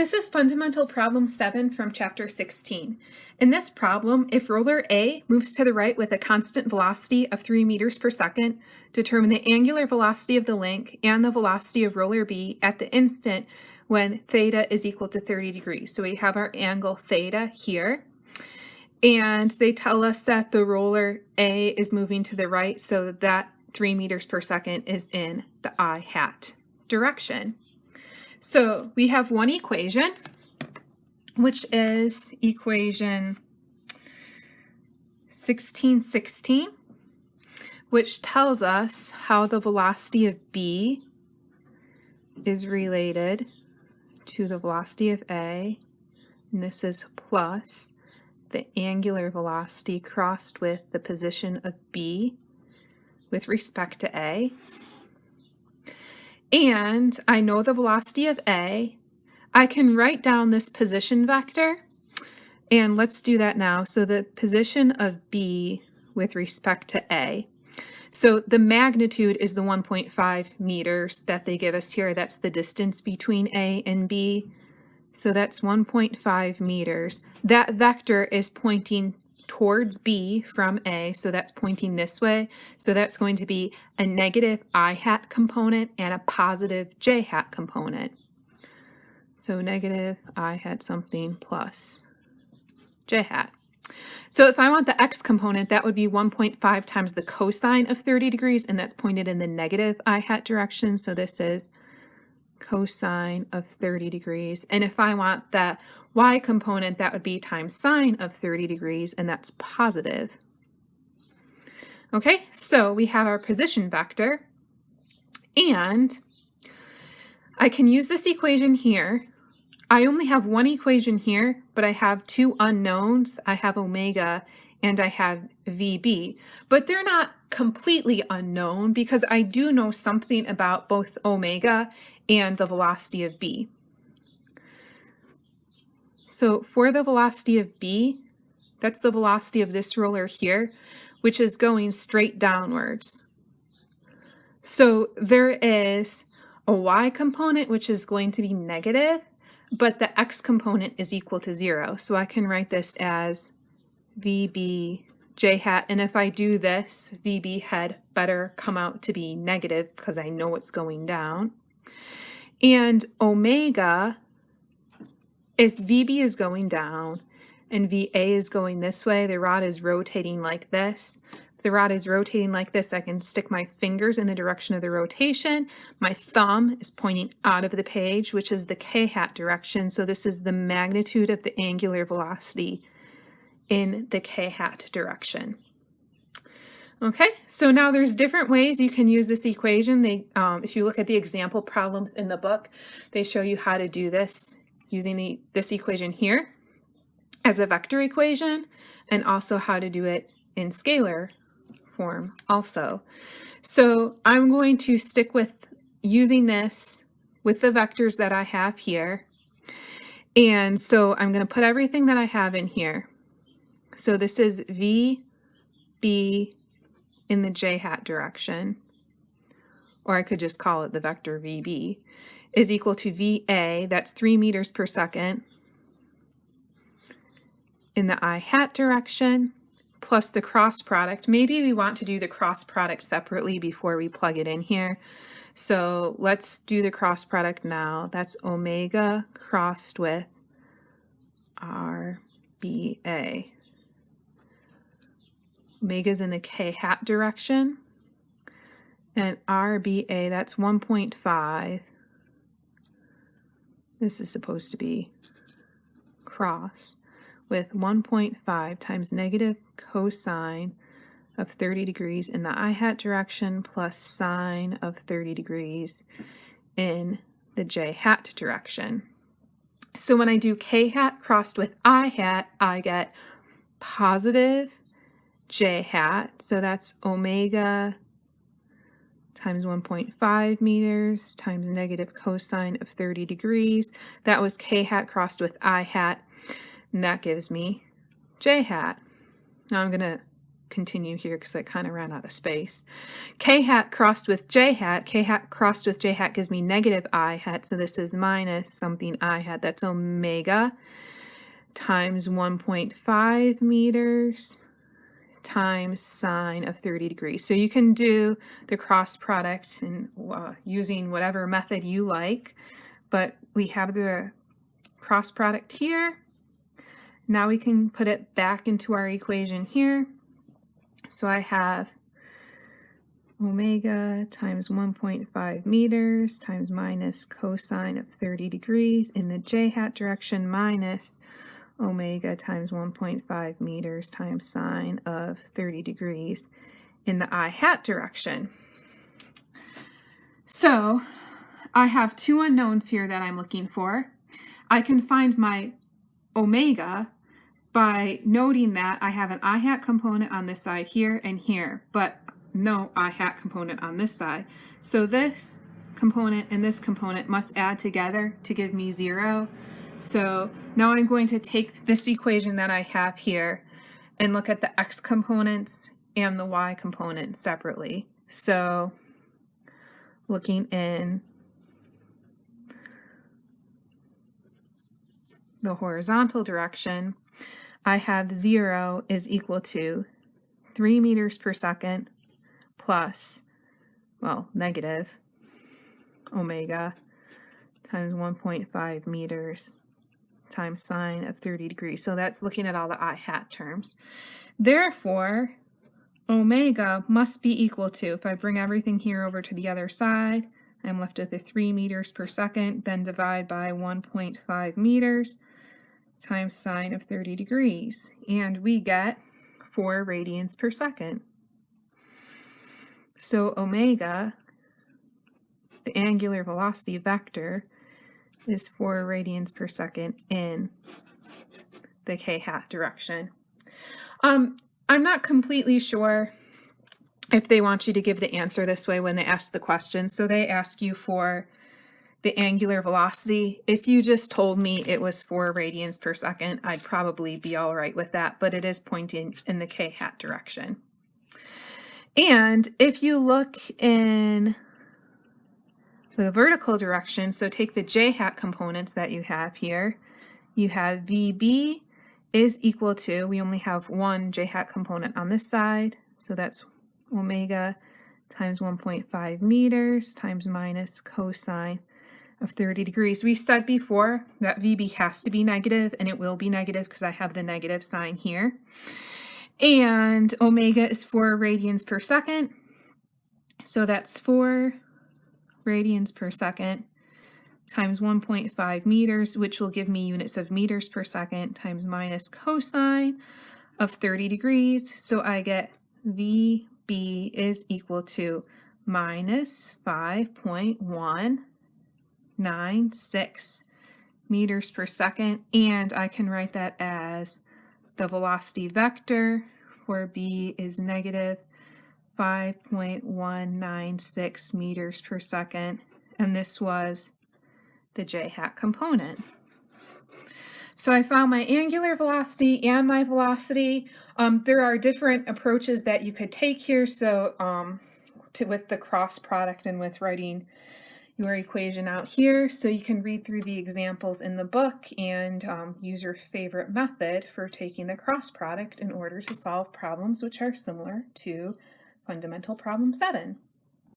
This is fundamental problem 7 from chapter 16. In this problem, if roller A moves to the right with a constant velocity of 3 meters per second, determine the angular velocity of the link and the velocity of roller B at the instant when theta is equal to 30 degrees. So we have our angle theta here. And they tell us that the roller A is moving to the right, so that 3 meters per second is in the I hat direction. So we have one equation, which is equation 16-16, which tells us how the velocity of B is related to the velocity of A, and this is plus the angular velocity crossed with the position of B with respect to A. And I know the velocity of A. I can write down this position vector, and let's do that now. So the position of B with respect to A. So the magnitude is the 1.5 meters that they give us here. That's the distance between A and B. So that's 1.5 meters. That vector is pointing towards B from A, so that's pointing this way. So that's going to be a negative I hat component and a positive J hat component. So negative I hat something plus J hat. So if I want the X component, that would be 1.5 times the cosine of 30 degrees, and that's pointed in the negative I hat direction. So this is cosine of 30 degrees. And if I want the Y component, that would be times sine of 30 degrees, and that's positive. Okay, so we have our position vector, and I can use this equation here. I only have one equation here, but I have two unknowns. I have omega and I have VB, but they're not completely unknown because I do know something about both omega and the velocity of B. So for the velocity of B, that's the velocity of this roller here, which is going straight downwards. So there is a Y component, which is going to be negative, but the X component is equal to 0. So I can write this as VB J hat, and if I do this, VB had better come out to be negative because I know it's going down. And omega, if VB is going down and VA is going this way, the rod is rotating like this. If the rod is rotating like this, I can stick my fingers in the direction of the rotation. My thumb is pointing out of the page, which is the K hat direction. So this is the magnitude of the angular velocity in the K hat direction. Okay, so now there's different ways you can use this equation. If you look at the example problems in the book, they show you how to do this using this equation here as a vector equation, and also how to do it in scalar form also. So I'm going to stick with using this with the vectors that I have here. And so I'm going to put everything that I have in here. So this is VB in the J hat direction, or I could just call it the vector VB, is equal to VA, that's 3 meters per second, in the I hat direction, plus the cross product. Maybe we want to do the cross product separately before we plug it in here. So let's do the cross product now. That's omega crossed with RBA. Omega's in the K hat direction, and RBA, that's 1.5. This is supposed to be cross with 1.5 times negative cosine of 30 degrees in the I hat direction plus sine of 30 degrees in the J hat direction. So when I do K hat crossed with I hat, I get positive J hat. So that's omega times 1.5 meters times negative cosine of 30 degrees. That was K hat crossed with I hat, and that gives me J hat. Now I'm going to continue here because I kind of ran out of space. K hat crossed with J hat. K hat crossed with J hat gives me negative I hat. So this is minus something I hat. That's omega times 1.5 meters times sine of 30 degrees. So you can do the cross product and using whatever method you like, but we have the cross product here. Now we can put it back into our equation here. So I have omega times 1.5 meters times minus cosine of 30 degrees in the j hat direction minus omega times 1.5 meters times sine of 30 degrees in the I hat direction. So I have two unknowns here that I'm looking for. I can find my omega by noting that I have an I hat component on this side here and here, but no I hat component on this side. So this component and this component must add together to give me 0. So now I'm going to take this equation that I have here and look at the x components and the y component separately. So looking in the horizontal direction, I have 0 is equal to 3 meters per second plus, well, negative omega times 1.5 meters times sine of 30 degrees. So that's looking at all the I hat terms. Therefore, omega must be equal to, if I bring everything here over to the other side, I'm left with the 3 meters per second, then divide by 1.5 meters times sine of 30 degrees. And we get 4 radians per second. So omega, the angular velocity vector, is 4 radians per second in the k hat direction. I'm not completely sure if they want you to give the answer this way when they ask the question. So they ask you for the angular velocity. If you just told me it was 4 radians per second, I'd probably be all right with that, but it is pointing in the k hat direction. And if you look in the vertical direction, so take the j hat components that you have here, you have VB is equal to, we only have one j hat component on this side, so that's omega times 1.5 meters times minus cosine of 30 degrees. We said before that VB has to be negative, and it will be negative because I have the negative sign here. And omega is 4 radians per second, so that's 4 radians per second times 1.5 meters, which will give me units of meters per second, times minus cosine of 30 degrees. So I get VB is equal to minus 5.196 meters per second. And I can write that as the velocity vector for B is negative 5.196 meters per second, and this was the j hat component. So I found my angular velocity and my velocity. There are different approaches that you could take here. So with the cross product and with writing your equation out here. So you can read through the examples in the book and use your favorite method for taking the cross product in order to solve problems which are similar to Fundamental Problem 7.